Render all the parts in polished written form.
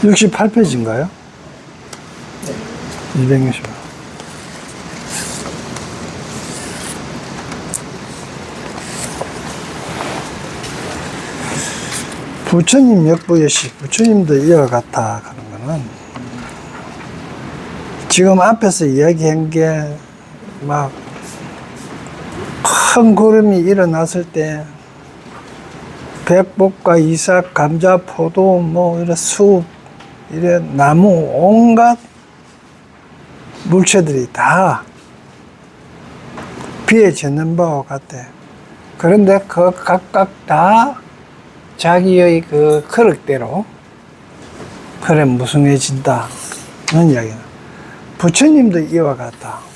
68페이지인가요? 260. 부처님 역부여식, 부처님도 이와 같다 하는 거는 지금 앞에서 이야기한 게 막 큰 구름이 일어났을 때 백복과 이삭, 감자, 포도, 뭐 이런 숲, 이런 나무, 온갖 물체들이 다 비에 젖는 바와 같대. 그런데 그 각각 다 자기의 그 그릇대로 그래 무성해진다. 그런 이야기는. 부처님도 이와 같다.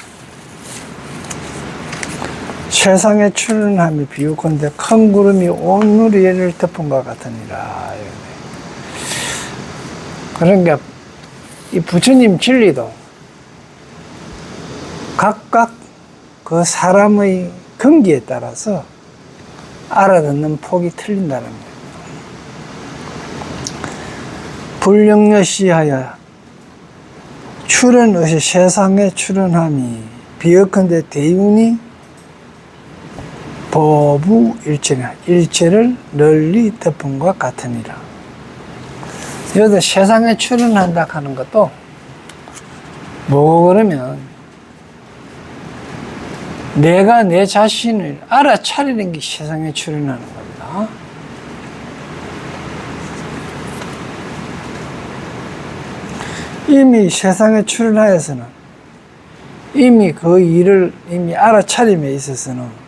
세상에 출현함이 비유컨대 큰 구름이 온 누리를 덮은 것 같으니라. 그러니까 이 부처님 진리도 각각 그 사람의 근기에 따라서 알아듣는 폭이 틀린다는 거예요. 불령여시하여 출현의시 세상에 출현함이 비역컨대 대운이 보부일체나 일체를 널리 덮은 것 같으니라. 여기서 세상에 출현한다 하는 것도 뭐고 그러면 내가 내 자신을 알아차리는 게 세상에 출현하는 겁니다. 이미 세상에 출현하여서는 이미 그 일을 이미 알아차림에 있어서는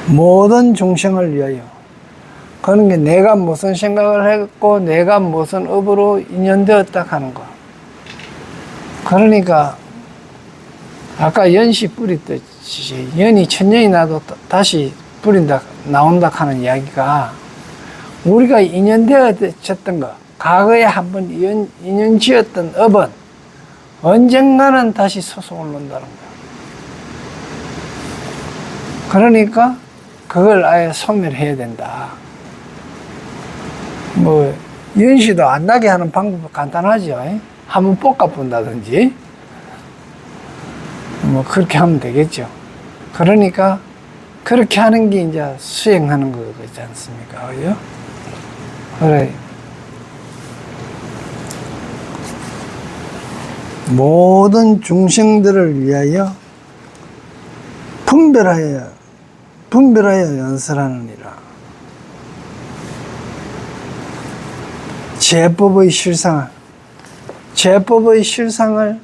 모든 중생을 위하여 그런 게 내가 무슨 생각을 했고 내가 무슨 업으로 인연되었다 하는 거. 그러니까 아까 연시 뿌리듯이 연이 천년이 나도 다시 뿌린다 나온다 하는 이야기가 우리가 인연되었던 거 과거에 한번 인연 지었던 업은 언젠가는 다시 솟아 올라온다는 거야. 그러니까 그걸 아예 소멸해야 된다. 뭐 연시도 안 나게 하는 방법은 간단하죠. 한번 볶아본다든지 뭐 그렇게 하면 되겠죠. 그러니까 그렇게 하는 게 이제 수행하는 거지 않습니까? 그죠? 그래. 모든 중생들을 위하여 분별하여 연설하느니라. 제법의 실상을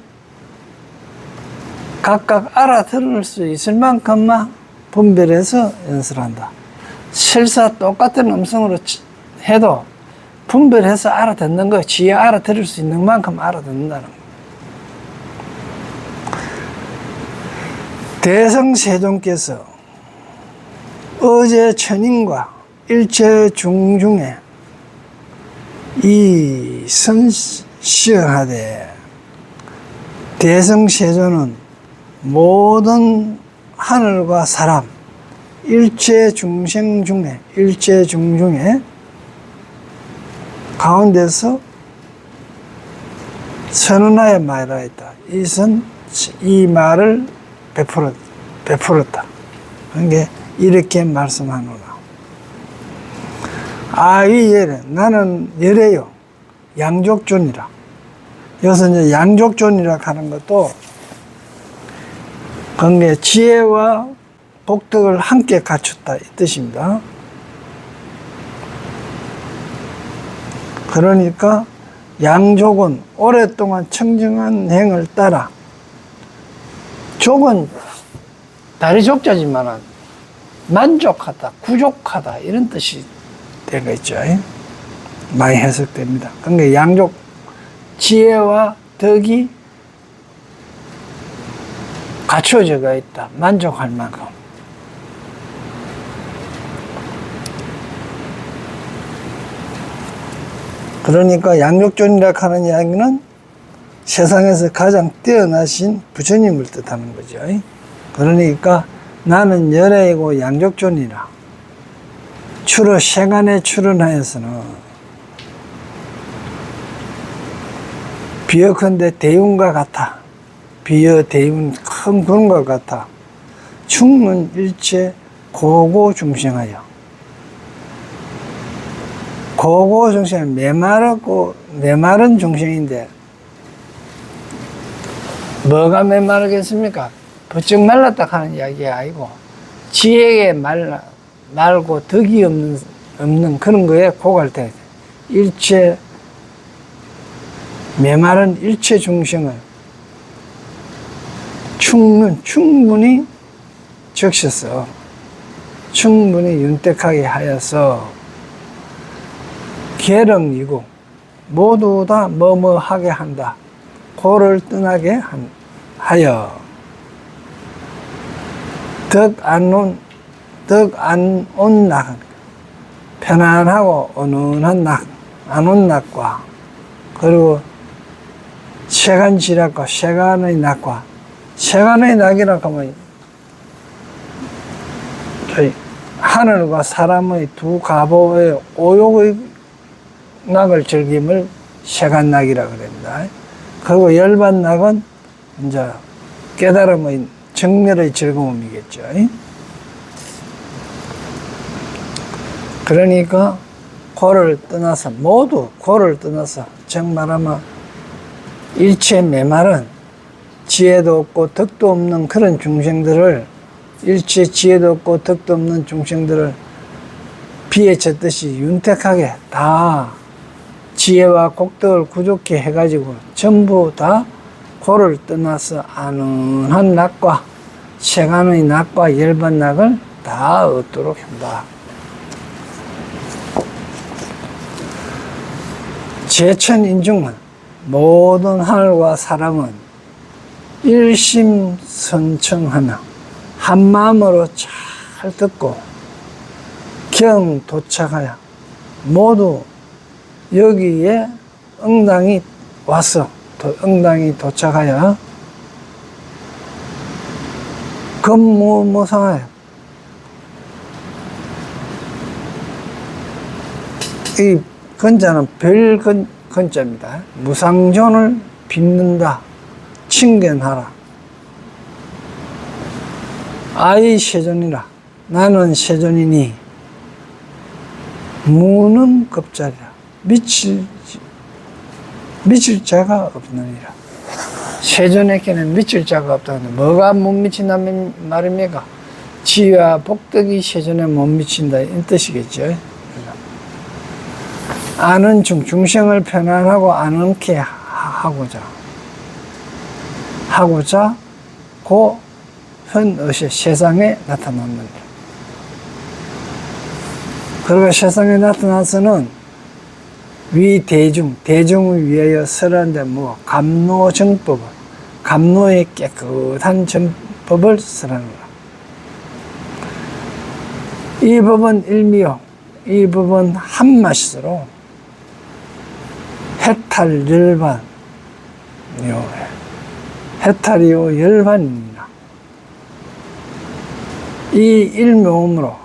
각각 알아들을 수 있을 만큼만 분별해서 연설한다. 실사 똑같은 음성으로 해도 분별해서 알아듣는 거, 지혜 알아들을 수 있는 만큼 알아듣는다는 거. 대성세존께서 어제 천인과 일체 중중에 이 선시하되 대성세존은 모든 하늘과 사람 일체 중생 중에 가운데서 선언하여 말하였다. 이 말을 베풀었다. 그러니까 이렇게 말씀하노라. 이 예래 나는 예래요 양족존이라. 여기서 이제 양족존이라 하는 것도 그게 지혜와 복덕을 함께 갖췄다 이 뜻입니다. 그러니까 양족은 오랫동안 청정한 행을 따라 족은 다리 족자지만 만족하다, 구족하다 이런 뜻이 되겠죠. 많이 해석됩니다. 그러니까 양족 지혜와 덕이 갖춰져가 있다. 만족할 만큼. 그러니까 양족존이라 하는 이야기는 세상에서 가장 뛰어나신 부처님을 뜻하는 거죠. 그러니까 나는 열애이고 양족존이라. 주로 세간에 출현하여서는 비어컨대 대운과 같아. 비어 대운 큰 구름과 같아. 충은 일체 고고중생하여. 고고중생, 메마른 중생인데 뭐가 메마르겠습니까? 부쩍 말랐다 하는 이야기가 아니고 지혜에 말고 덕이 없는 그런 거에 고갈 때 일체 메마른 일체 중생을 충분히 적셔서 충분히 윤택하게 하여서 계름이고 모두 다 뭐뭐하게 한다. 고를 떠나게 하여 덕 안 온 낙, 편안하고 은은한 낙, 안 온 낙과 그리고 세간지락과 세간의 낙과 세간의 낙이라고 하면 하늘과 사람의 두 가보의 오욕의 낙을 즐김을 세간낙이라고 그럽니다. 그리고 열반낙은 이제 깨달음의 정렬의 즐거움이겠죠. 그러니까 고를 떠나서 모두 고를 떠나서 정말하면 일체 메마른 지혜도 없고 덕도 없는 그런 중생들을 일체 지혜도 없고 덕도 없는 중생들을 비에 쳤듯이 윤택하게 다 지혜와 복덕을 구족해 해가지고 전부 다 고를 떠나서 안은한 낙과 세간의 낙과 열반낙을 다 얻도록 한다. 제천인중은 모든 하늘과 사람은 일심선청하며 한마음으로 잘 듣고 경 도착하여 모두 여기에 응당이 와서 응당이 도착하여 금무무상하여 이 건자는 별 건자입니다. 무상존을 빚는다. 칭견하라. 아이 세존이라. 나는 세존이니 무는 겁자리라. 미칠 자가 없느니라. 세존에게는 미칠 자가 없다는데 뭐가 못 미친다는 말입니까? 지혜와 복덕이 세존에 못 미친다 이 뜻이겠죠. 아는 중생을 편안하고 아는케 하고자 그 현의식 세상에 나타납니다. 그리고 세상에 나타나서는 위 대중을 위하여 설하는데 뭐 감노정법을 감노의 깨끗한 정법을 설하노라. 이 법은 일미요. 이 법은 한맛으로 해탈열반이요. 해탈이요 열반이니라. 이 일묘음으로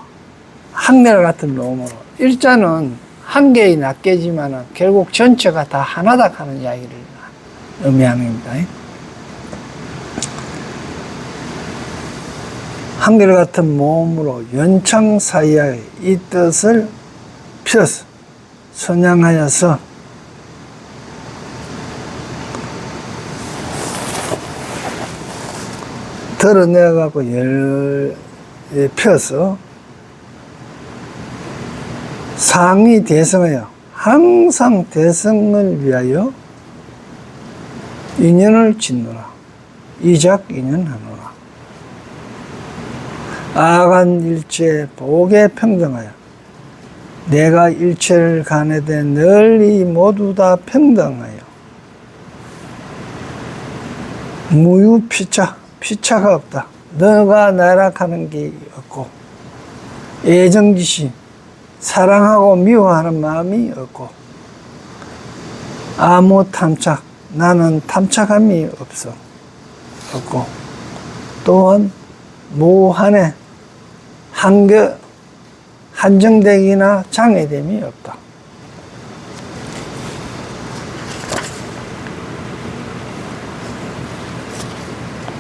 한결 같은 묘음으로 일자는 한 개의 낱개지만은 결국 전체가 다 하나다 하는 이야기를 의미하는 겁니다. 한결 같은 모음으로 연창 사이에 이 뜻을 펴서 선양하여서 드러내갖고 펴서 상이 대성하여 항상 대성을 위하여 인연을 짓노라. 이작 인연하노라. 아간 일체 복에 평등하여 내가 일체를 가내되 널리 모두 다 평등하여 무유피차 피차가 없다. 너가 나락하는 게 없고 애정지심 사랑하고 미워하는 마음이 없고 아무 탐착 나는 탐착함이 없고 또한 무한의 한정되기나 장애됨이 없다.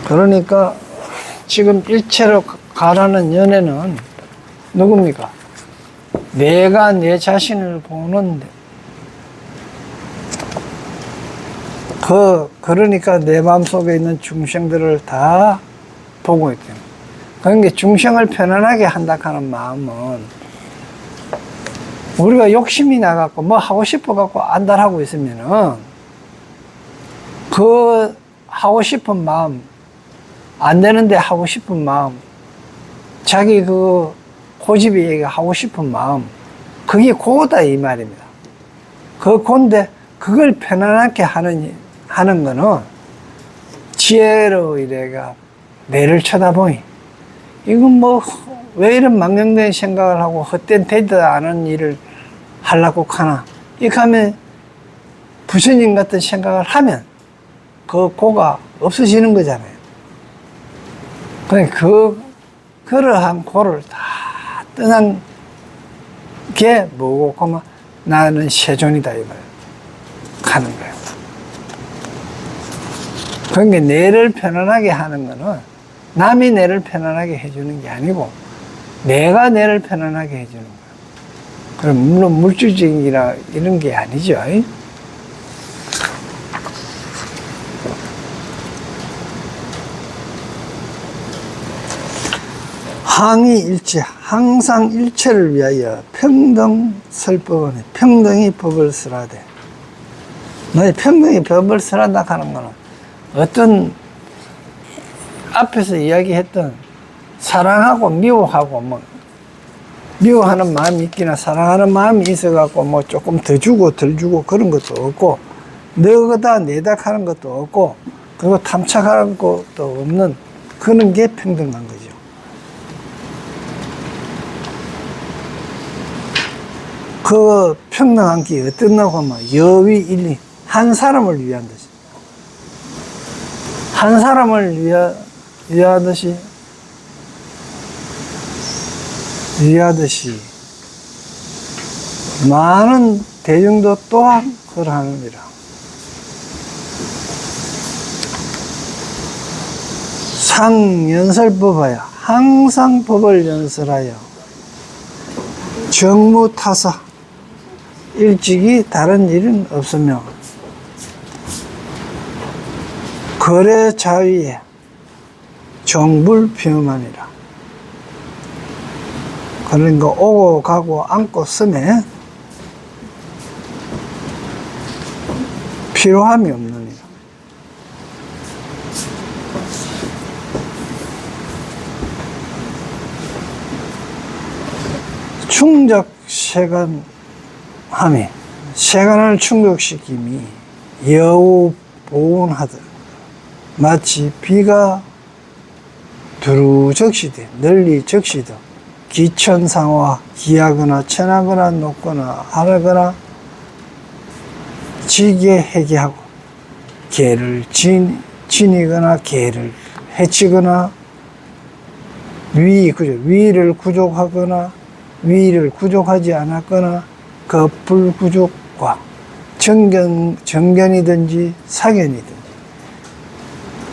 그러니까 지금 일체로 가라는 연애는 누굽니까? 내가 내 자신을 보는데, 그러니까 내 마음속에 있는 중생들을 다 보고 있겠네. 그러니까 중생을 편안하게 한다 하는 마음은, 우리가 욕심이 나갖고 뭐 하고 싶어갖고 안달하고 있으면은 그 하고 싶은 마음, 안 되는데 하고 싶은 마음, 자기 그 고집이 하고 싶은 마음, 그게 고다 이 말입니다. 그 고인데 그걸 편안하게 하는 거는 지혜로 이래가 내를 쳐다보니, 이건 뭐 왜 이런 망령된 생각을 하고 헛된 되지도 않은 일을 하려고 하나, 이렇게 하면 부처님 같은 생각을 하면 그 고가 없어지는 거잖아요. 그러니까 그러한 고를 다 떠난 게 뭐고, 그러면 나는 세존이다 이 말 하는 거예요. 그러니까 내를 편안하게 하는 거는 남이 내를 편안하게 해주는 게 아니고 내가 내를 편안하게 해주는 거예요. 그럼 물론 물질적이라 이런 게 아니죠. 항의일체, 항상 일체를 위하여 평등설법은 평등이 법을 쓰라되. 너희 평등이 법을 쓰란다 하는 거는 어떤 앞에서 이야기했던 사랑하고 미워하고 뭐 미워하는 마음이 있기나 사랑하는 마음이 있어갖고 뭐 조금 더 주고 덜 주고 그런 것도 없고, 너다 내다 하는 것도 없고, 그리고 탐착하는 것도 없는 그런 게 평등한 거죠. 그 평등한 게 어떻냐고 하면 여위 일리, 한 사람을 위한 듯이, 한 사람을 위하듯이 많은 대중도 또한 그러하느니라. 상연설법하여, 항상 법을 연설하여 정무타사, 일찍이 다른 일은 없으며 거래자위에 정불비엄하니라. 그러니까 오고 가고 앉고 섬에 필요함이 없느니라. 충적 세간함이, 세간을 충족시킴이 여우 보온하듯 마치 비가 두루 적시되 널리 적시듯 기천상화, 기하거나 천하거나 높거나 하거나 지게 해계하고 개를 지니거나 개를 해치거나 위를 구족하거나 위를 구족하지 않았거나 그 불구족과 정견이든지 사견이든지,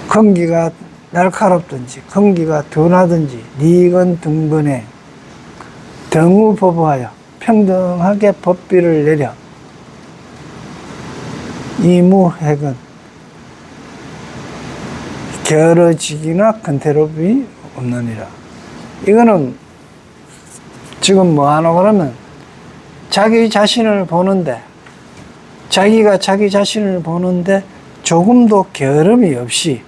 건기가 날카롭든지 건기가 둔하든지 니건 등번에 등우법하여 평등하게 법비를 내려 이무핵은 겨러지기나 근태롭이 없느니라. 이거는 지금 뭐 하나 그러면 자기 자신을 보는데, 자기가 자기 자신을 보는데 조금도 게으름이 없이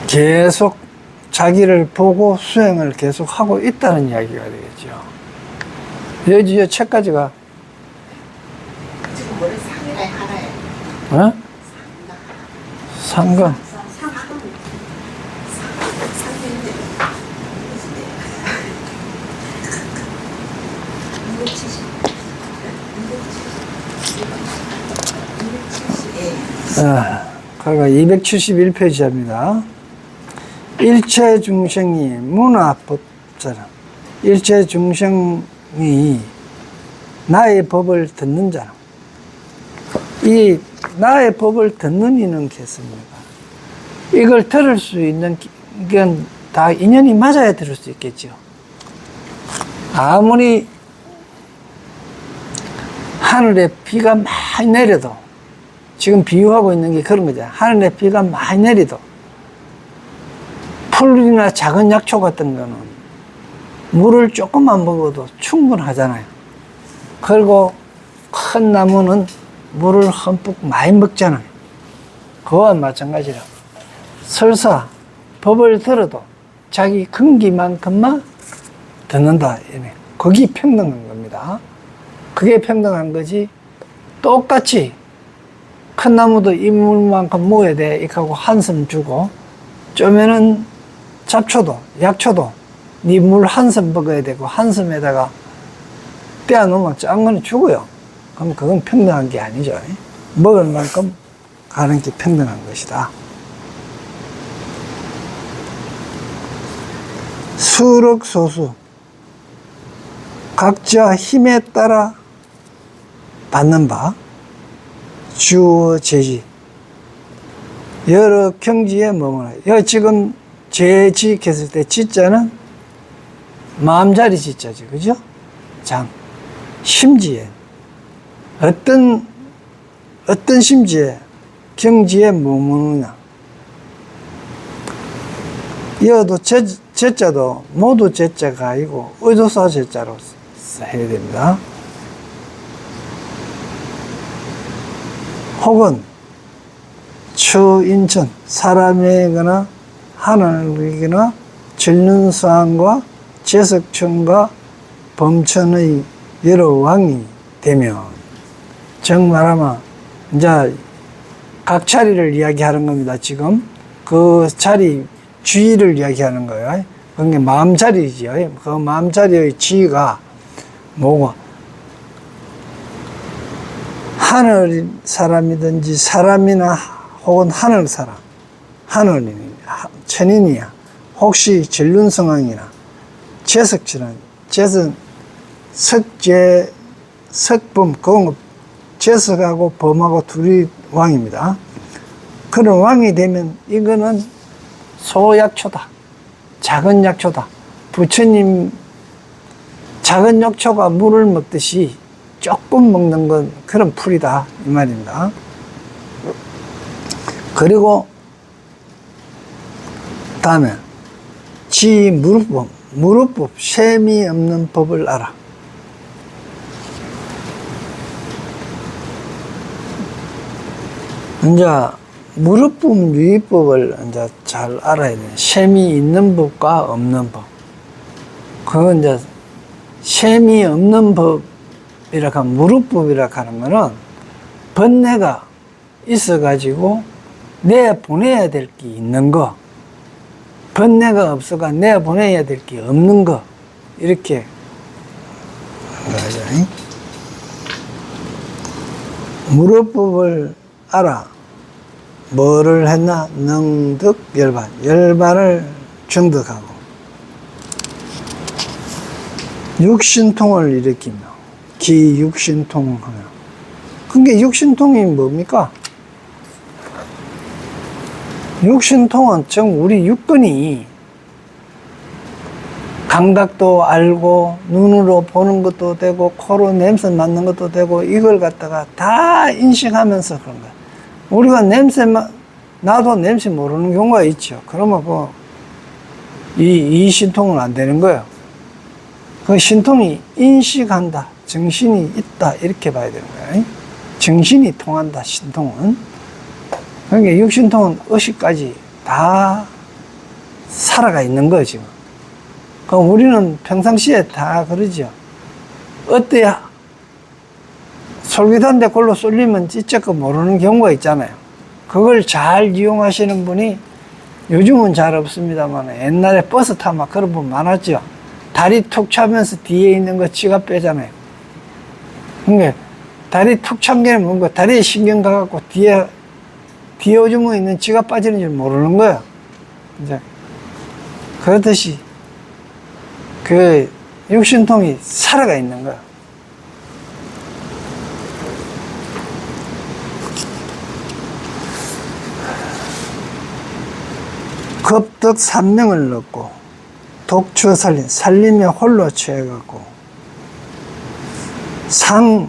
계속 자기를 보고 수행을 계속 하고 있다는 이야기가 되겠죠. 여기 책까지가 지금 머리 상이라 하나요? 어? 상금. 그러니까 271페이지입니다. 일체 중생이 문화법자라. 일체 중생이 나의 법을 듣는 자는, 이 나의 법을 듣는 이는 겠습니까? 이걸 들을 수 있는, 이건 다 인연이 맞아야 들을 수 있겠죠. 아무리 하늘에 비가 많이 내려도, 지금 비유하고 있는 게 그런 거잖아요. 하늘에 비가 많이 내리도 풀이나 작은 약초 같은 거는 물을 조금만 먹어도 충분하잖아요. 그리고 큰 나무는 물을 흠뻑 많이 먹잖아요. 그와 마찬가지라 설사 법을 들어도 자기 근기만큼만 듣는다. 그게 평등한 겁니다. 그게 평등한 거지, 똑같이 큰 나무도 이 물만큼 먹어야 돼 이렇게 하고 한숨 주고, 쪼면은 잡초도 약초도 네 물 한숨 먹어야 되고 한숨에다가 떼어놓으면 작은 거는 죽어요. 그럼 그건 평등한 게 아니죠. 먹을 만큼 가는 게 평등한 것이다. 수륵소수, 각자 힘에 따라 받는 바, 주어 제지, 여러 경지에 머무나. 여기 지금 제지 했을 때 지자는 마음자리 지자지, 그죠? 장, 심지에 어떤 심지에 경지에 머무느냐. 여도 제자도 모두 제자가 아니고 의도사 제자로 해야 됩니다. 혹은 추인천, 사람이거나 하늘이거나 전륜수항과 제석천과 범천의 여러 왕이 되면, 정 말하면 이제 각 자리를 이야기하는 겁니다. 지금 그 자리 주의를 이야기하는 거예요. 그게 마음자리지요. 그 마음자리의 지위가 뭐고, 하늘 사람이든지 사람이나 혹은 하늘 사람, 하늘이니 천인이야, 혹시 전륜성왕이나 제석천은, 제석 석제 석범, 그건 제석하고 범하고 둘이 왕입니다. 그런 왕이 되면 이거는 소약초다, 작은 약초다. 부처님 작은 약초가 물을 먹듯이 조금 먹는 건 그런 풀이다 이 말입니다. 그리고 다음에 지 무릇법, 셈이 없는 법을 알아. 이제 무릇법 유의법을 이제 잘 알아야 돼. 셈이 있는 법과 없는 법. 그건 이제 셈이 없는 법이라 하면, 무릇법이라 하는 거는 번뇌가 있어가지고 내보내야 될 게 있는 거, 번뇌가 없어가 내보내야 될 게 없는 거, 이렇게 거죠. 무릇법을 알아. 뭐를 했나? 능득 열반, 열반을 정득하고 육신통을 일으키며 기육신통하며. 그게 육신통이 뭡니까? 육신통은 정 우리 육근이 감각도 알고 눈으로 보는 것도 되고 코로 냄새 맡는 것도 되고 이걸 갖다가 다 인식하면서 그런 거야. 우리가 나도 냄새 모르는 경우가 있죠. 그러면 이 신통은 안 되는 거예요. 그 신통이 인식한다, 정신이 있다, 이렇게 봐야 되는 거예요. 정신이 통한다, 신통은. 그러니까 육신통은 의식까지 다 살아가 있는 거예요, 지금. 그럼 우리는 평상시에 다 그러죠. 어때야? 솔깃한데 그걸로 쏠리면 찌쩍거 모르는 경우가 있잖아요. 그걸 잘 이용하시는 분이 요즘은 잘 없습니다만 옛날에 버스 타면 그런 분 많았죠. 다리 툭 차면서 뒤에 있는 거 지갑 빼잖아요. 그러니까 다리 툭 찬 게 뭔가 다리에 신경 가갖고 뒤에 오줌에 있는 지갑 빠지는 줄 모르는 거예요. 이제 그렇듯이 그 육신통이 살아가 있는 거야. 겁덕 산명을 넣고 독추 살림에 홀로 취해갖고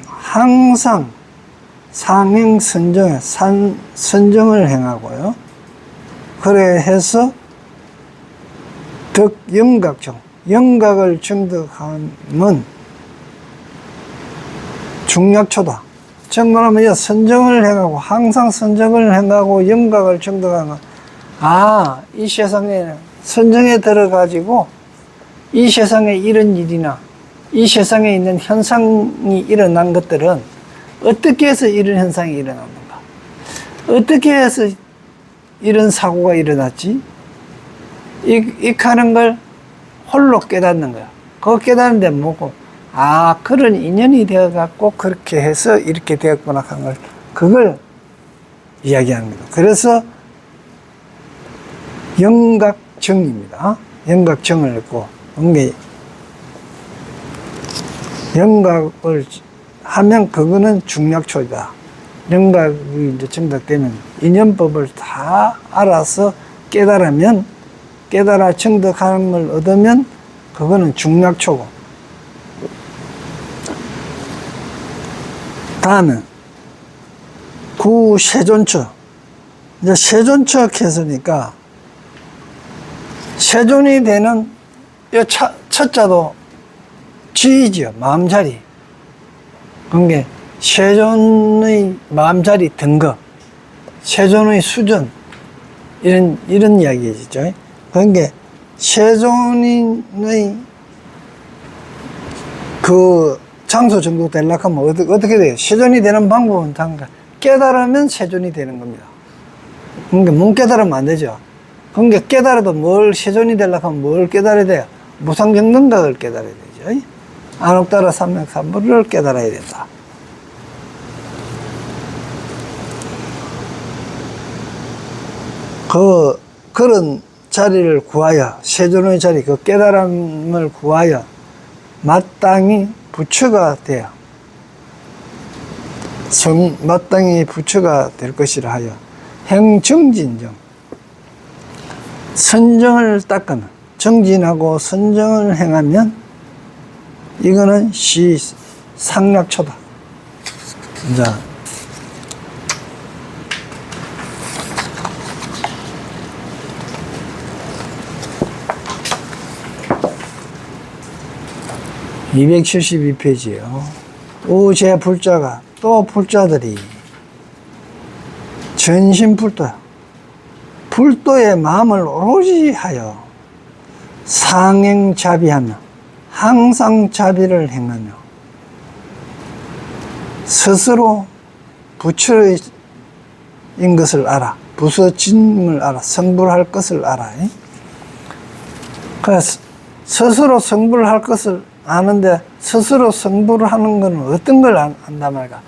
항상 상행 선정을 행하고요. 그래 해서 덕영각정, 영각을 증득하면 중약초다. 정말하면 선정을 행하고 항상 선정을 행하고 영각을 증득하면 이 세상에 선정에 들어가지고 이 세상에 이런 일이나 이 세상에 있는 현상이 일어난 것들은 어떻게 해서 이런 현상이 일어났는가? 어떻게 해서 이런 사고가 일어났지? 하는 걸 홀로 깨닫는 거야. 그거 깨닫는데 뭐고? 그런 인연이 되어갖고 그렇게 해서 이렇게 되었구나 하는 걸, 그걸 이야기하는 거다. 그래서 영각정입니다. 영각정을 했고, 영각을 하면 그거는 중약초이다. 영각이 이제 증득되면 인연법을 다 알아서 깨달아 증득하는 걸 얻으면 그거는 중약초고. 다음은 구세존처. 이제 세존처 했으니까 세존이 되는 이 첫자도 지이지요. 마음자리. 그게 세존의 마음자리 등급, 세존의 수준, 이런 이야기죠. 그게 세존의 그 장소 정도 되려고 하면 어떻게 돼요? 세존이 되는 방법은 단가. 깨달으면 세존이 되는 겁니다. 그러니까 못 깨달으면 안 되죠. 그러니까 깨달아도 세존이 되려고 하면 뭘 깨달아야 돼요? 무상정등각을 깨달아야 되죠. 안옥따라 삼맥삼부를 깨달아야 된다. 그런 자리를 구하여, 세존의 자리, 그 깨달음을 구하여 마땅히 부처가 돼요. 마땅히 부처가 될 것이라 하여 행정진정, 선정을 닦으면, 정진하고 선정을 행하면 이거는 상약초다. 자, (272페이지에요) 오제 불자가 또 불자들이 전신불도야. 불도의 마음을 오로지 하여 상행자비하며 항상 자비를 행하며 스스로 부처인 것을 알아. 부서짐을 알아. 성불할 것을 알아. 그래서 스스로 성불할 것을 아는데 스스로 성불을 하는 건 어떤 걸 안단 말이야.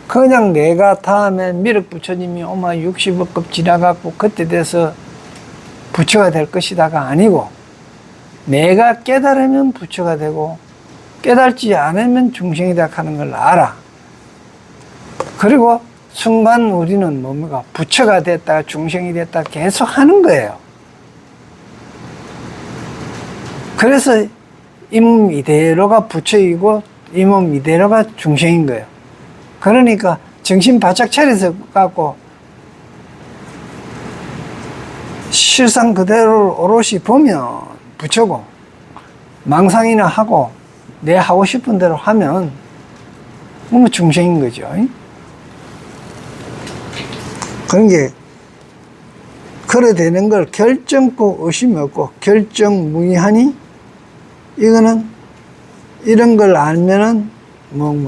그냥 내가 다음에 미륵 부처님이 60억급 지나갖고 그때 돼서 부처가 될 것이다가 아니고, 내가 깨달으면 부처가 되고 깨달지 않으면 중생이다 하는 걸 알아. 그리고 순간 우리는 뭡니까? 부처가 됐다 중생이 됐다 계속 하는 거예요. 그래서 이 몸 이대로가 부처이고 이 몸 이대로가 중생인 거예요. 그러니까 정신 바짝 차려서 갖고 실상 그대로 오롯이 보면 부처고, 망상이나 하고 내 하고 싶은 대로 하면 뭐 중생인 거죠. 그런 게 그래 되는 걸 결정코 의심이 없고 결정무의하니, 이거는 이런 걸 알면은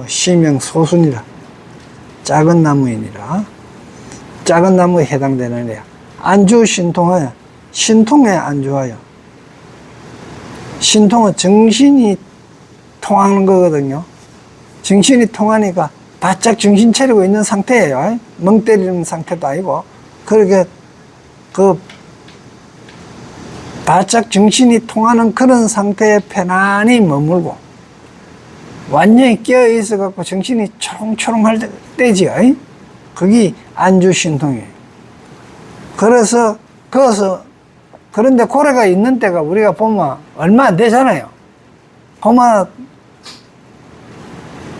시명소순이라, 작은 나무이니라, 작은 나무에 해당되는 애야. 안주신통하여, 신통에 안주하여. 신통은 정신이 통하는 거거든요. 정신이 통하니까 바짝 정신 차리고 있는 상태예요. 멍 때리는 상태도 아니고. 그렇게 바짝 정신이 통하는 그런 상태에 편안히 머물고, 완전히 깨어있어 갖고 정신이 초롱초롱할 때지요. 그게 안주신통이에요. 그래서 거기서 그런데 고래가 있는 때가 우리가 보면 얼마 안 되잖아요. 그만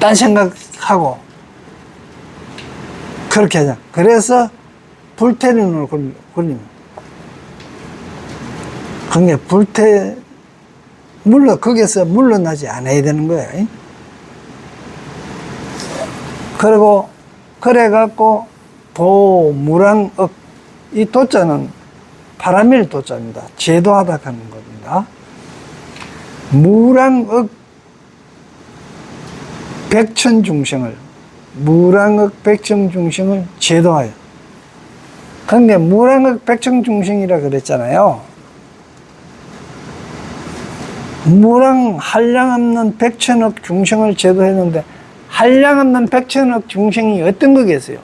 딴 생각하고 그렇게 하자. 그래서 불태눈을 굴립니다. 그게 거기서 물러나지 않아야 되는 거예요. 그리고 그래갖고 도무랑억, 이 도자는 파라밀 도자입니다. 제도하다 하는 겁니다. 무랑억 백천중생을, 무랑억 백천중생을 제도하여. 근데 무랑억 백천중생이라 그랬잖아요. 한량 없는 백천억 중생을 제도했는데 한량 없는 백천억 중생이 어떤 거겠어요?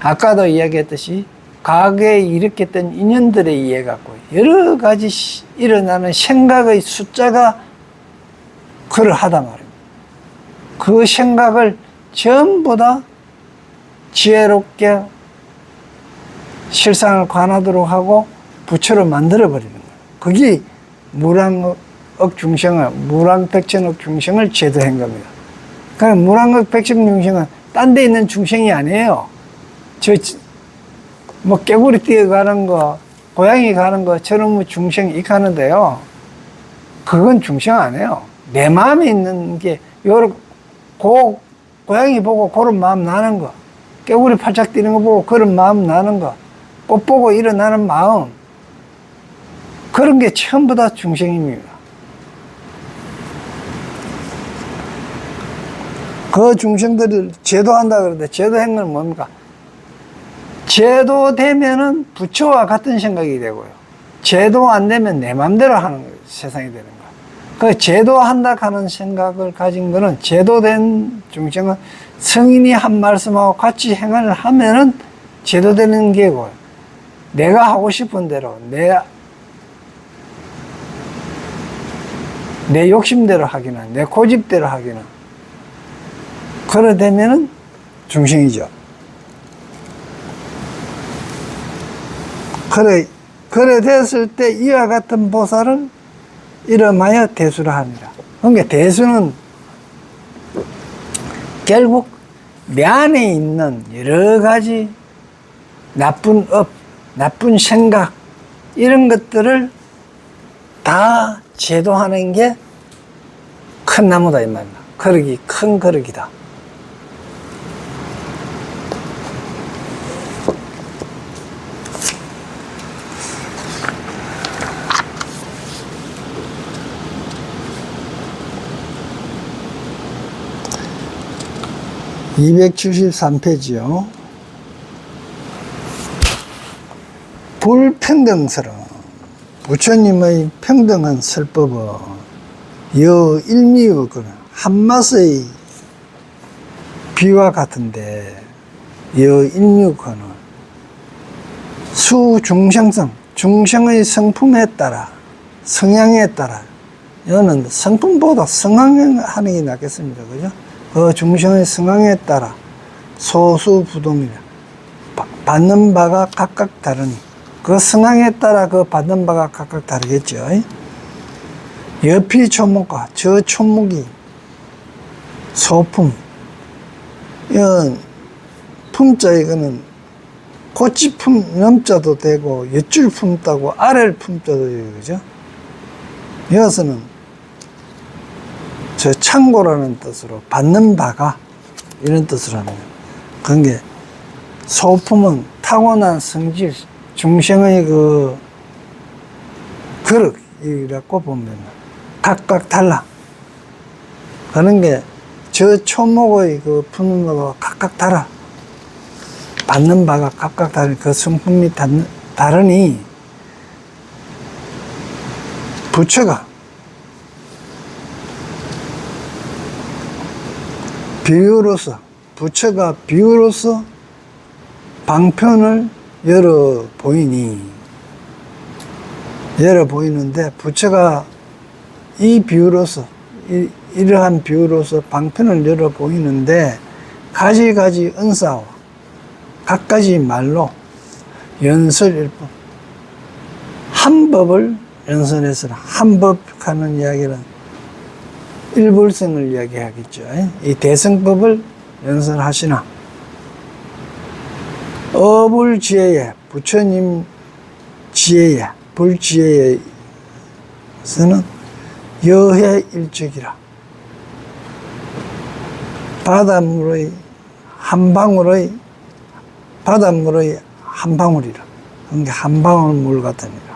아까도 이야기했듯이 과거에 일으켰던 인연들에 의해 갖고 여러 가지 일어나는 생각의 숫자가 그러하단 말입니다. 그 생각을 전부 다 지혜롭게 실상을 관하도록 하고 부처로 만들어 버리는 거예요. 그게 무랑억 중생을, 무랑백천억 중생을 제도한 겁니다. 그러니까 무랑억 백천 중생은 딴 데 있는 중생이 아니에요. 뭐 깨구리 뛰어가는 거, 고양이 가는 거, 저런 중생 이렇게 하는데요. 그건 중생 아니에요. 내 마음에 있는 게, 고양이 보고 그런 마음 나는 거, 깨구리 팔짝 뛰는 거 보고 그런 마음 나는 거, 꽃 보고 일어나는 마음, 그런 게 전부 다 중생입니다. 그 중생들을 제도한다 그러는데, 제도한 건 뭡니까? 제도되면은 부처와 같은 생각이 되고요. 제도 안 되면 내 맘대로 하는 거예요. 세상이 되는 거예요. 그 제도한다 하는 생각을 가진 거는, 제도된 중생은 성인이 한 말씀하고 같이 행을 하면은 제도되는 게고요. 내가 하고 싶은 대로, 내 욕심대로 하기는, 내 고집대로 하기는, 그래 되면은 중생이죠. 그래 됐을 때 이와 같은 보살을 이름하여 대수라 합니다. 그러니까 대수는 결국 내 안에 있는 여러 가지 나쁜 업, 나쁜 생각, 이런 것들을 다 제도하는 게 큰 나무다 이 말입니다. 거룩이 큰 거룩이다. (273페이지요) 불평등스러운 부처님의 평등한 설법은 여일미의 한맛의 비와 같은데, 여일미의는 수중생성, 중생의 성품에 따라, 성향에 따라, 이거는 성품보다 성향하는 게 낫겠습니다. 그죠? 그 중생의 성향에 따라 소수부동이라, 받는 바가 각각 다르니, 그 성향에 따라 그 받는 바가 각각 다르겠죠. 옆이 초목과 저 초목이 소품, 이건 품자, 이거는 꽃이 넘자도 되고 엿줄 품자고 아래를 품자도 되고, 그죠? 이어서는 저 창고라는 뜻으로 받는 바가, 이런 뜻으로 합니다. 그게 소품은 타고난 성질, 중생의 그 그릇이라고 보면 각각 달라. 그런 게 저 초목의 그 푸는 바가 각각 달라. 받는 바가 각각 다르니, 그 성품이 다르니 부처가 비유로서 방편을 열어 보이는데, 부처가 이 비유로서, 이러한 비유로서 방편을 열어 보이는데, 가지가지 은사와 각가지 말로 연설일뿐 한 법을 연설해서 한 법 하는 이야기는 일불성을 이야기하겠죠. 이 대승법을 연설하시나 어불지혜에 부처님 지혜에 불지혜에서는 여해일적이라 바닷물의 한 방울이라. 그게 한 방울 물 같으니라.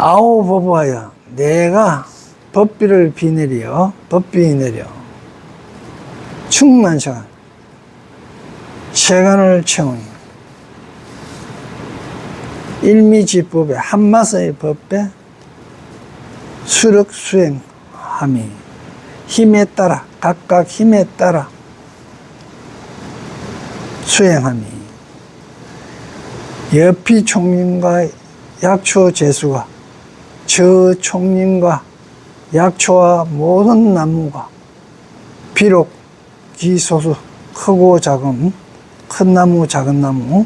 아오 법하여 내가 법비를 비내려 법비 내려 충만 시간을 채우니 일미지법에 한마서의 법에 수력 수행함이 힘에 따라 각각 힘에 따라 수행함이 여피 총림과 약초 재수가 저 총림과 약초와 모든 나무가 비록 기소수 크고 작은 큰 나무 작은 나무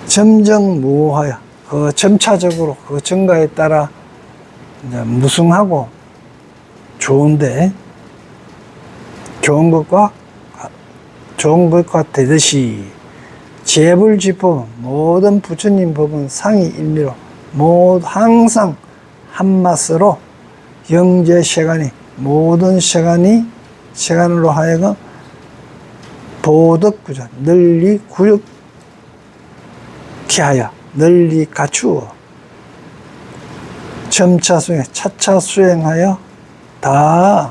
점정 무호하여 그 점차적으로 그 증가에 따라 이제 무승하고 좋은데 좋은 것과 되듯이 재불지법 모든 부처님 법은 상이 일미로 모두 항상 한맛으로 영재 시간이 모든 시간으로 하여금 보덕구조 널리 구역케 하여 널리 갖추어 점차 수행 차차 수행하여 다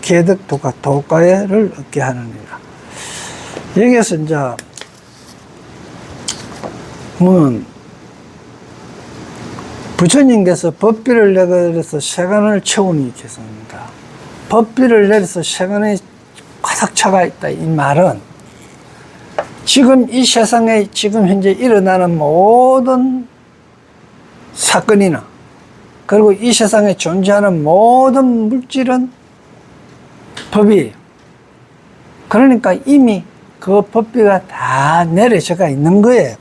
개득 도가를 얻게 하느니라. 여기에서 이제 보면 부처님께서 법비를 내려서 시간을 채우니 계십니다. 법비를 내려서 시간이 가득 차가 있다. 이 말은 지금 이 세상에 지금 현재 일어나는 모든 사건이나 그리고 이 세상에 존재하는 모든 물질은 법이에요. 그러니까 이미 그 법비가 다 내려져가 있는 거예요.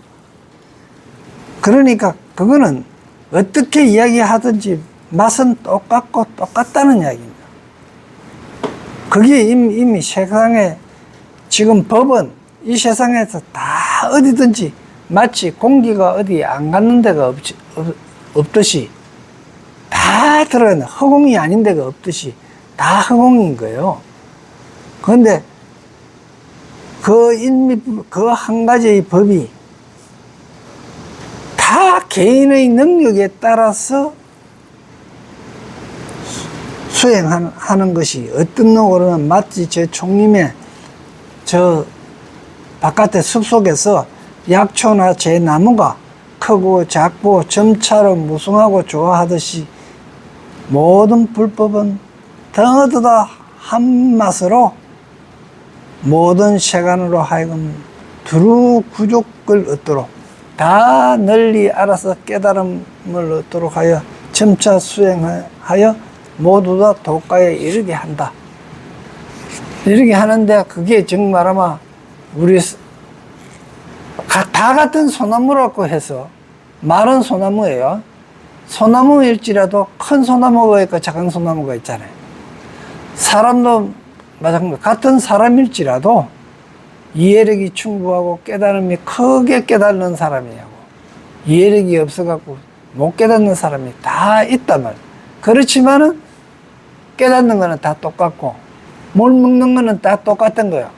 그러니까 그거는 어떻게 이야기하든지 맛은 똑같고 똑같다는 이야기입니다. 그게 이미 세상에 지금 법은 이 세상에서 다 어디든지 마치 공기가 어디 안 갔는 데가 없듯이 다 들어가는 허공이 아닌 데가 없듯이 다 허공인 거예요. 그런데 그 한 가지의 법이 다 개인의 능력에 따라서 수행하는 것이 어떤 놈으로는 마치 저 총림의 저 바깥의 숲속에서 약초나 제 나무가 크고 작고 점차로 무성하고 좋아하듯이 모든 불법은 다 한 맛으로 모든 시간으로 하여금 두루 구족을 얻도록 다 널리 알아서 깨달음을 얻도록 하여 점차 수행하여 모두 다 도가에 이르게 한다. 이르게 하는데 그게 정말 아마 우리 다 같은 소나무라고 해서 말은 소나무예요. 소나무일지라도 큰 소나무가 있고 작은 소나무가 있잖아요. 사람도 마찬가지로 같은 사람일지라도 이해력이 충분하고 깨달음이 크게 깨닫는 사람이냐고 이해력이 없어갖고 못 깨닫는 사람이 다 있단 말이에요. 그렇지만은 깨닫는 거는 다 똑같고 물 먹는 거는 다 똑같은 거예요.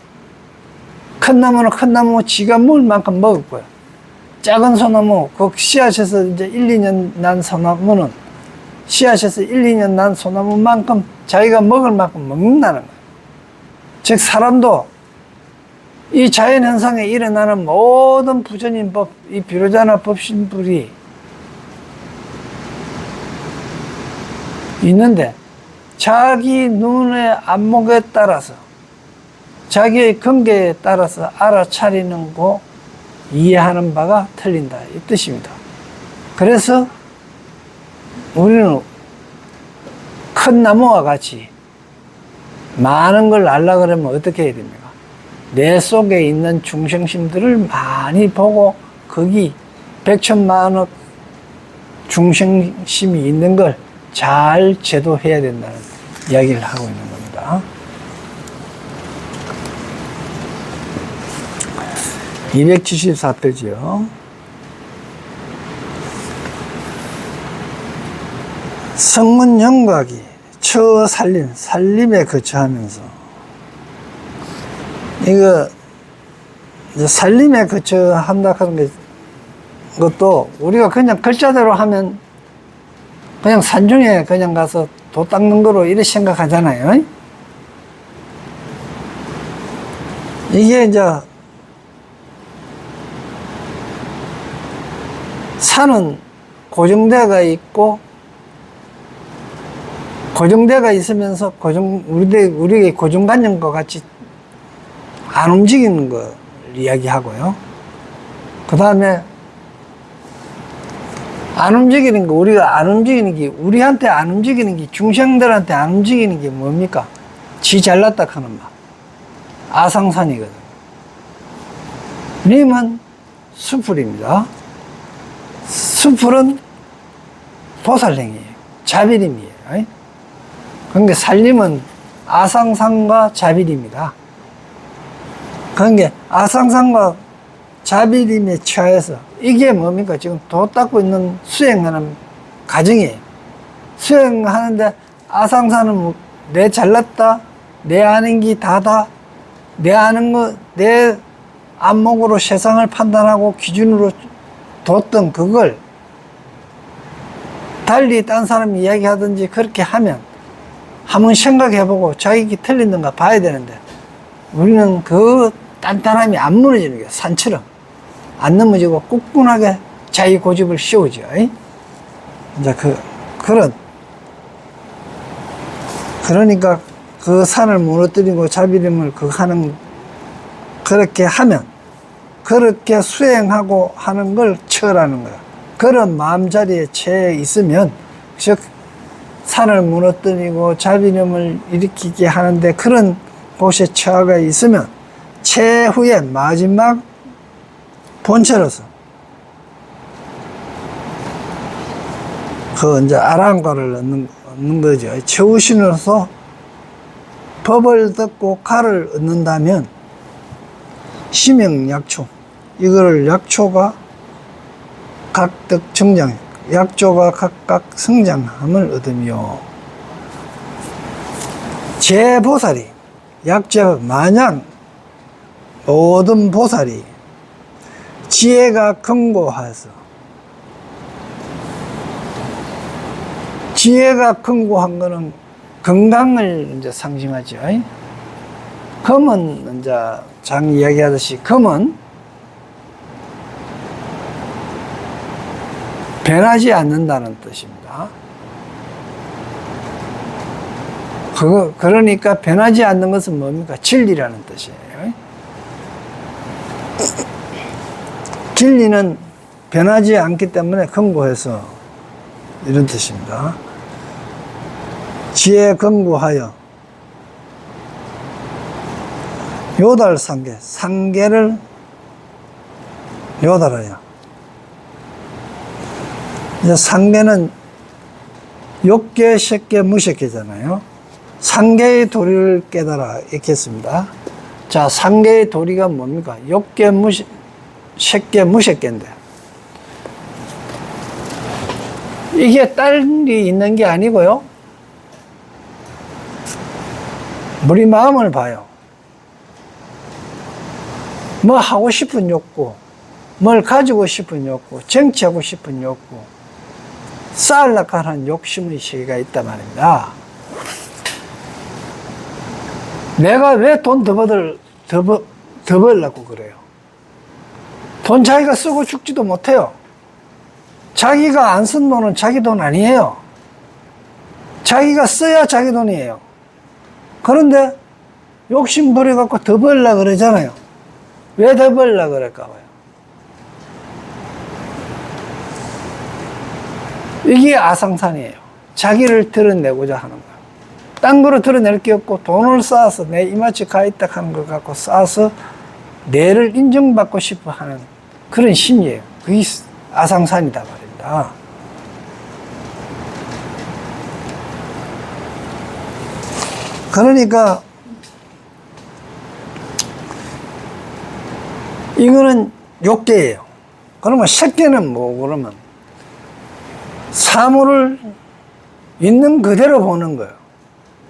큰 나무는 큰 나무 지가 먹을 만큼 먹을 거예요. 작은 소나무 그 씨앗에서 이제 1, 2년 난 소나무는 씨앗에서 1, 2년 난 소나무만큼 자기가 먹을 만큼 먹는다는 거예요. 즉 사람도 이 자연현상에 일어나는 모든 부처님 법, 이 비로자나 법신불이 있는데 자기 눈의 안목에 따라서 자기의 근계에 따라서 알아차리는 거 이해하는 바가 틀린다 이 뜻입니다. 그래서 우리는 큰 나무와 같이 많은 걸 알라 그러면 어떻게 해야 됩니까? 내 속에 있는 중생심들을 많이 보고 거기 백천만억 중생심이 있는 걸 잘 제도해야 된다는 이야기를 하고 있는 겁니다. 274페이지요. 성문 영각이 처 살림에 거처하면서, 이거 이제 살림에 거처한다 하는 것도 우리가 그냥 글자대로 하면 그냥 산중에 그냥 가서 도 닦는 거로 이렇게 생각하잖아요. 이게 이제 산은 고정대가 있고, 고정대가 있으면서 우리의 고정관념과 같이 안 움직이는 걸 이야기하고요. 그 다음에 안 움직이는 거, 우리가 안 움직이는 게, 우리한테 안 움직이는 게, 중생들한테 안 움직이는 게 뭡니까? 지 잘났다 하는 말. 아상산이거든. 님은 수풀입니다. 수풀은 보살행이에요. 자비림이에요. 그러니까 살림은 아상산과 자비림이다. 그러니까 아상산과 자비림에 처해서, 이게 뭡니까? 지금 도 닦고 있는 수행하는 과정이에요. 수행하는데 아상산은 내 잘났다, 내 아는 게 다다, 내 아는 거, 내 안목으로 세상을 판단하고 기준으로 뒀던 그걸 달리 딴 사람이 이야기하든지 그렇게 하면 한번 생각해보고 자기가 틀린던가 봐야 되는데, 우리는 그 단단함이 안 무너지는 거예요. 산처럼 안 넘어지고 굳건하게 자기 고집을 씌우죠. 이제 그러니까 그 산을 무너뜨리고 자비림을 그렇게 하면, 그렇게 수행하고 하는 걸 처라는 거야. 그런 마음자리에 처해 있으면, 즉 산을 무너뜨리고 자비림을 일으키게 하는데 그런 곳에 처가 있으면 최후의 마지막 본체로서 이제 아랑과를 얻는 거죠. 최후신으로서 법을 듣고 가를 얻는다면 심형약초, 이거를 약초가 각득 정장, 약초가 각각 성장함을 얻으며, 제보살이 약제 마냥 모든 보살이 지혜가 견고해서, 지혜가 견고한 거는 건강을 이제 상징하죠. 금은 이제 장 이야기하듯이 금은 변하지 않는다는 뜻입니다. 그러니까 변하지 않는 것은 뭡니까? 진리라는 뜻이에요. 진리는 변하지 않기 때문에 견고해서 이런 뜻입니다. 지혜 견고하여 요달 상계를 요달하여. 이제 상계는 욕계, 색계, 무색계잖아요. 상계의 도리를 깨달아 읽겠습니다. 자, 상계의 도리가 뭡니까? 욕계, 색계, 무색계인데, 이게 딸이 있는 게 아니고요. 우리 마음을 봐요. 뭐 하고 싶은 욕구, 뭘 가지고 싶은 욕구, 쟁취하고 싶은 욕구, 쌓으려고 하는 욕심의 세계가 있단 말입니다. 내가 왜 돈 더 벌려고 그래요? 돈 자기가 쓰고 죽지도 못해요. 자기가 안 쓴 돈은 자기 돈 아니에요. 자기가 써야 자기 돈이에요. 그런데 욕심 부려갖고 더 벌려고 그러잖아요. 왜 더 벌려고 그럴까 봐요. 이게 아상산이에요. 자기를 드러내고자 하는 거예요. 딴 거로 드러낼 게 없고 돈을 쌓아서 내 이마치 가 있다 하는 걸 갖고 쌓아서 내를 인정받고 싶어 하는 그런 심리예요. 그게 아상산이다 말입니다. 그러니까 이거는 욕계예요. 그러면 색계는 뭐 그러면 사물을 있는 그대로 보는 거예요.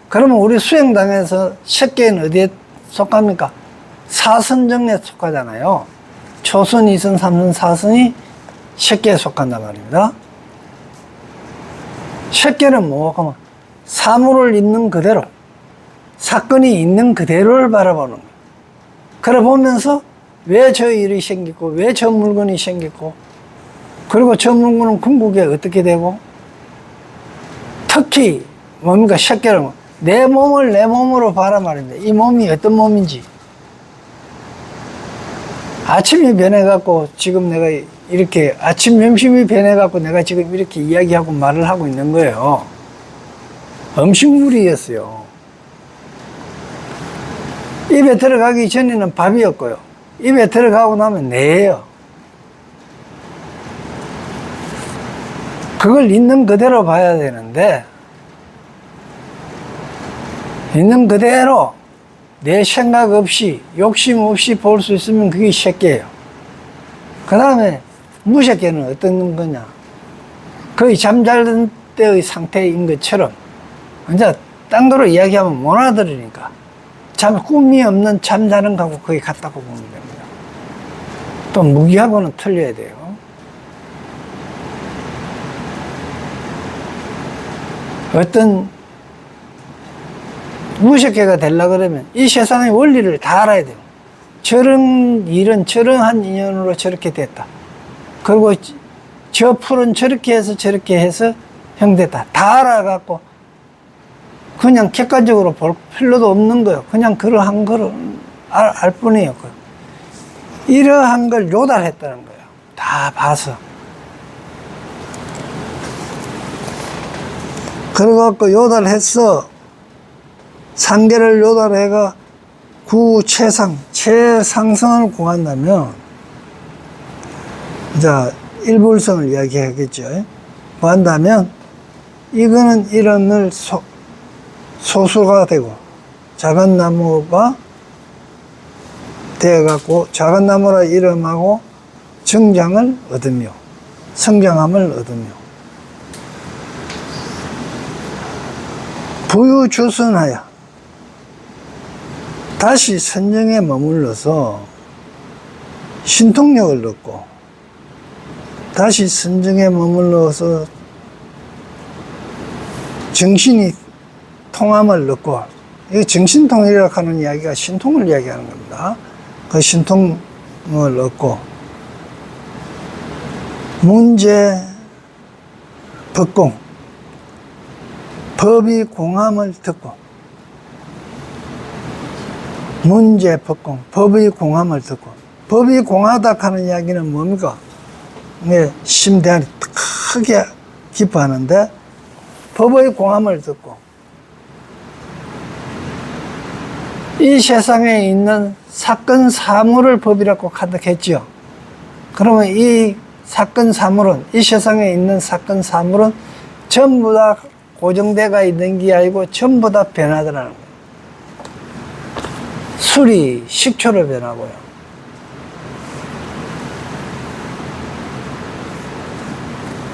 그러면 우리 수행당에서 색계는 어디에 속합니까? 사선정에 속하잖아요. 초선, 이선, 삼선, 사선이 색계에 속한단 말입니다. 색계는 뭐하면 사물을 있는 그대로, 사건이 있는 그대로를 바라보는 거예요. 그래 보면서 왜 저 일이 생기고, 왜 저 물건이 생기고, 그리고 저 물건은 궁극에 어떻게 되고, 특히 뭡니까? 색계는 내 몸을 내 몸으로 봐라 말입니다. 이 몸이 어떤 몸인지. 아침이 변해갖고 지금 내가 이렇게 아침 점심이 변해갖고 내가 지금 이렇게 이야기하고 말을 하고 있는 거예요. 음식물이었어요. 입에 들어가기 전에는 밥이었고요. 입에 들어가고 나면 뇌예요. 그걸 있는 그대로 봐야 되는데 있는 그대로 내 생각 없이 욕심 없이 볼 수 있으면 그게 색계예요. 그 다음에 무색계는 어떤 거냐, 거의 잠자는 때의 상태인 것처럼 이제 딴 거로 이야기하면 못 알아들으니까 꿈이 없는 잠자는 거하고 거의 같다고 보면 됩니다. 또 무기하고는 틀려야 돼요. 어떤 무색계가 되려고 그러면 이 세상의 원리를 다 알아야 돼요. 저런 일은 저러한 인연으로 저렇게 됐다. 그리고 저 풀은 저렇게 해서 형됐다. 다 알아갖고 그냥 객관적으로 볼 필요도 없는 거예요. 그냥 그러한 거를 알 뿐이에요. 이러한 걸 요달했다는 거예요. 다 봐서. 그래갖고 요달했어. 상계를 요달해가 최상선을 구한다면, 이제 일불성을 이야기하겠죠. 구한다면, 이거는 이런을 소수가 되고, 작은 나무가 되어갖고, 작은 나무라 이름하고 정장을 얻으며, 성장함을 얻으며, 부유주선하여, 다시 선정에 머물러서 신통력을 얻고, 다시 선정에 머물러서 정신이 통함을 얻고, 이 정신통이라고 하는 이야기가 신통을 이야기하는 겁니다. 그 신통을 얻고, 문제, 법공, 법이 공함을 듣고, 문제, 법공, 법의 공함을 듣고, 법이 공하다 하는 이야기는 뭡니까? 심대한이 크게 기뻐하는데, 법의 공함을 듣고, 이 세상에 있는 사건 사물을 법이라고 간다했죠. 그러면 이 사건 사물은, 이 세상에 있는 사건 사물은 전부 다 고정돼가 있는 게 아니고 전부 다 변하더라는 거예요. 술이 식초로 변하고요.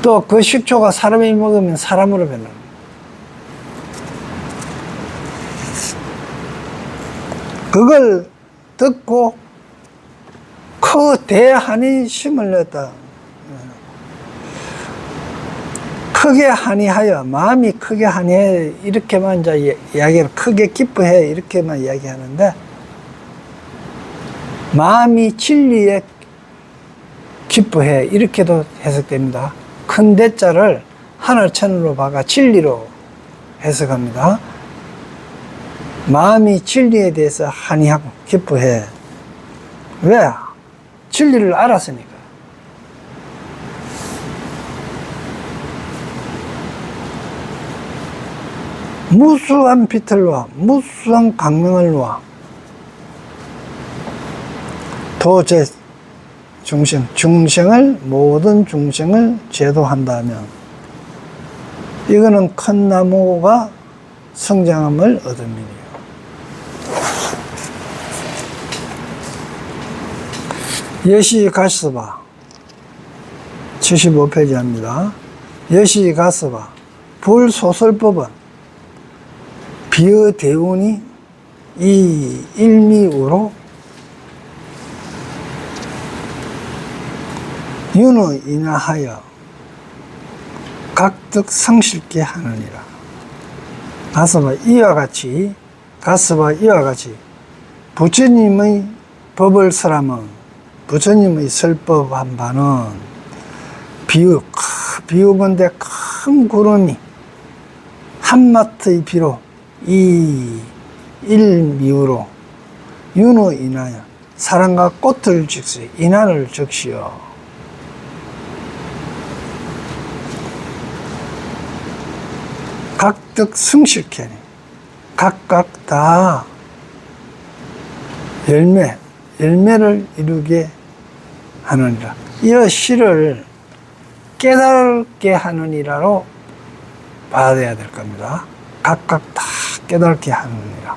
또 그 식초가 사람이 먹으면 사람으로 변합니다. 그걸 듣고 대한이 심을 냈다. 크게 한이하여, 마음이 크게 한이해, 이렇게만 이제 이야기를, 크게 기뻐해, 이렇게만 이야기하는데, 마음이 진리에 기뻐해, 이렇게도 해석됩니다. 큰 대자를 하늘천으로 박아 진리로 해석합니다. 마음이 진리에 대해서 한이하고 기뻐해. 왜? 진리를 알았으니까. 무수한 빛을 놓아 무수한 강명을 놓아 도제 중생을 모든 중생을 제도한다면 이거는 큰 나무가 성장함을 얻음이니요. 여시 가스바 75페이지 합니다. 여시 가스바 불소설법은 비의 대운이 이 일미우로 윤의 인하하여 각득 성실케 하느니라. 가스바 이와 같이 부처님의 법을 설하면 부처님의 설법한 바는 비우건대 큰 구름이 한마트의 비로 이 일미우로 윤호 인하여 사랑과 꽃을 즉시 인하를 적시어 각득 성실케 각각 다 열매를 이루게 하느니라. 이 시를 깨닫게 하느니라로 받아야 될 겁니다. 각각 다 깨닫게 하느니라.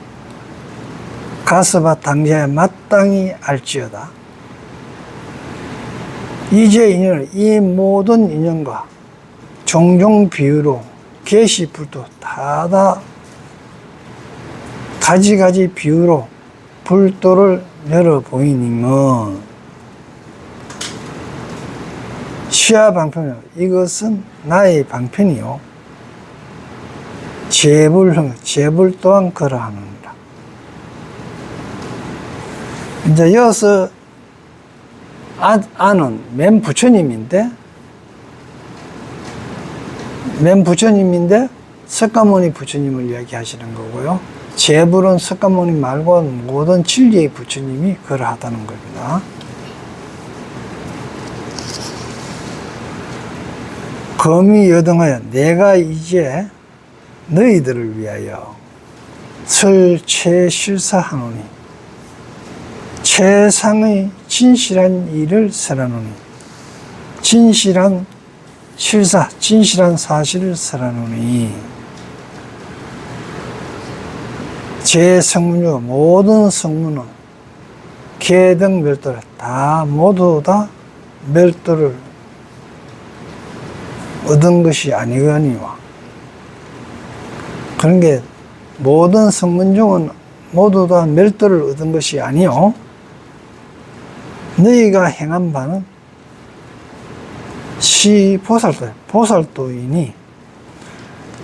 가서봐 당자에 마땅히 알지어다. 이제 인연을 이 모든 인연과 종종 비유로 계시불도 다다 가지가지 비유로 불도를 열어 보이니면 시야 방편이요. 이것은 나의 방편이요. 재불 또한 그러하느니라. 이제 여기서 아는 맨 부처님인데 석가모니 부처님을 이야기하시는 거고요. 재불은 석가모니 말고 모든 진리의 부처님이 그러하다는 겁니다. 검이 여등하여 내가 이제 너희들을 위하여 설체실사하노니 최상의 진실한 일을 설하노니 진실한 사실을 설하노니 제 성문요 모든 성문은 개등 멸도를 다 모두 다 멸도를 얻은 것이 아니거니와 그런 게 모든 성문 중은 모두 다 멸도를 얻은 것이 아니요 너희가 행한 바는 보살도이니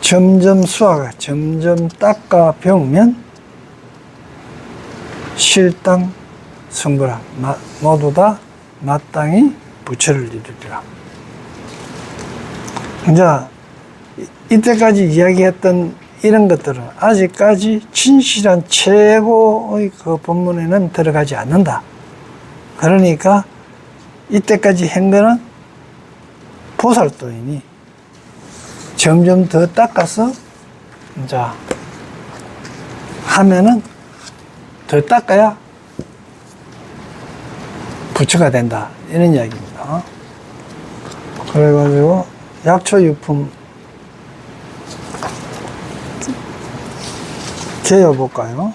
점점 수화가 점점 닦아 배우면 실당 성불하 모두 다 마땅히 부처를 이루리라. 이제 이때까지 이야기했던 이런 것들은 아직까지 진실한 최고의 그 법문에는 들어가지 않는다. 그러니까 이때까지 한 거는 보살도이니 점점 더 닦아서 이제 하면은 더 닦아야 부처가 된다. 이런 이야기입니다. 그래가지고 약초유품 개요볼까요?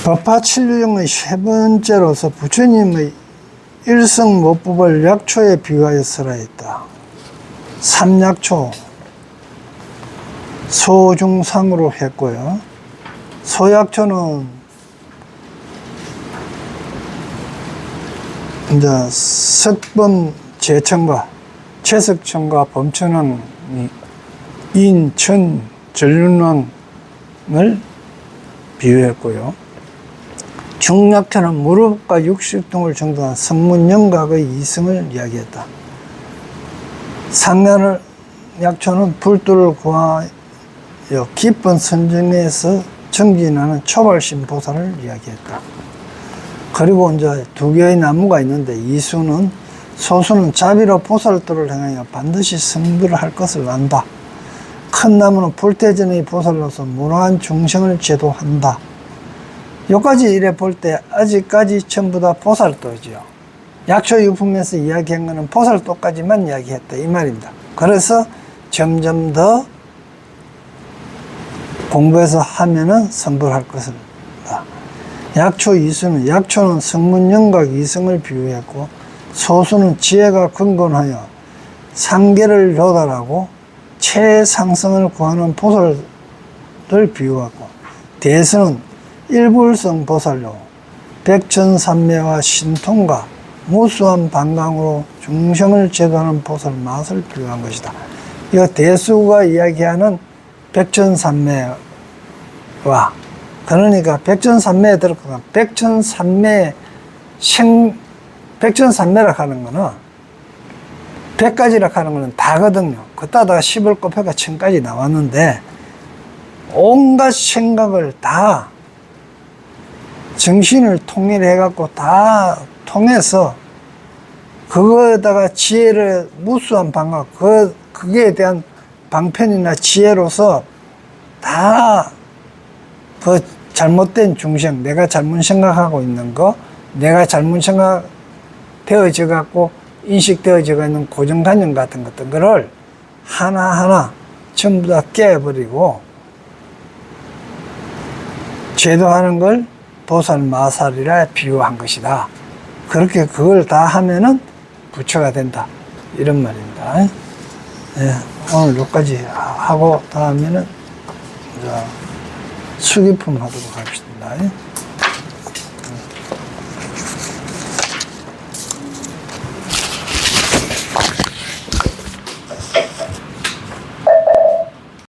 법화칠류정의 세 번째로서 부처님의 일성모법을 약초에 비유하여 설하였다. 삼약초 소중상으로 했고요. 소약초는 이제 석범 제천과 채석천과 범천왕이 인천 전륜왕을 비유했고요. 중약초는 무릎과 육식 등을 정도한 성문영각의 이성을 이야기했다. 상약초는 불도를 구하여 깊은 선정에서 정진하는 초발심 보살을 이야기했다. 그리고 이제 두 개의 나무가 있는데 소수는 자비로 보살도를 행하여 반드시 성불을 할 것을 안다. 큰 나무는 불태전의 보살로서 무노한 중생을 제도한다. 여기까지 이래 볼 때 아직까지 전부 다 보살도죠. 약초유품에서 이야기한 거는 보살도까지만 이야기했다 이 말입니다. 그래서 점점 더 공부해서 하면은 성불할 것을. 약초 이수는, 약초는 성문영각 이성을 비유했고, 소수는 지혜가 근본하여 상계를 도달하고 최상승을 구하는 보살을 비유하고, 대수는 일불성 보살로 백천삼매와 신통과 무수한 방광으로 중생을 제도하는 보살 맛을 비유한 것이다. 이 대수가 이야기하는 백천삼매와, 그러니까 백천삼매에 들어가면 백천삼매라 하는 거는 100가지라 하는 거는 다거든요. 그따다가 10을 곱해가 1000까지 나왔는데 온갖 생각을 다 정신을 통일해 갖고 다 통해서 그거에다가 지혜를 무수한 방법, 그게 대한 방편이나 지혜로서 다 그 잘못된 중생, 내가 잘못 생각하고 있는 거, 내가 잘못 생각되어져 갖고 인식되어져 있는 고정관념 같은 것들, 그걸 하나하나 전부 다 깨버리고 제도하는 걸 보살 마살이라 비유한 것이다. 그렇게 그걸 다 하면은 부처가 된다. 이런 말입니다. 네, 오늘 여기까지 하고 다음에는 수기품 하도록 합시다.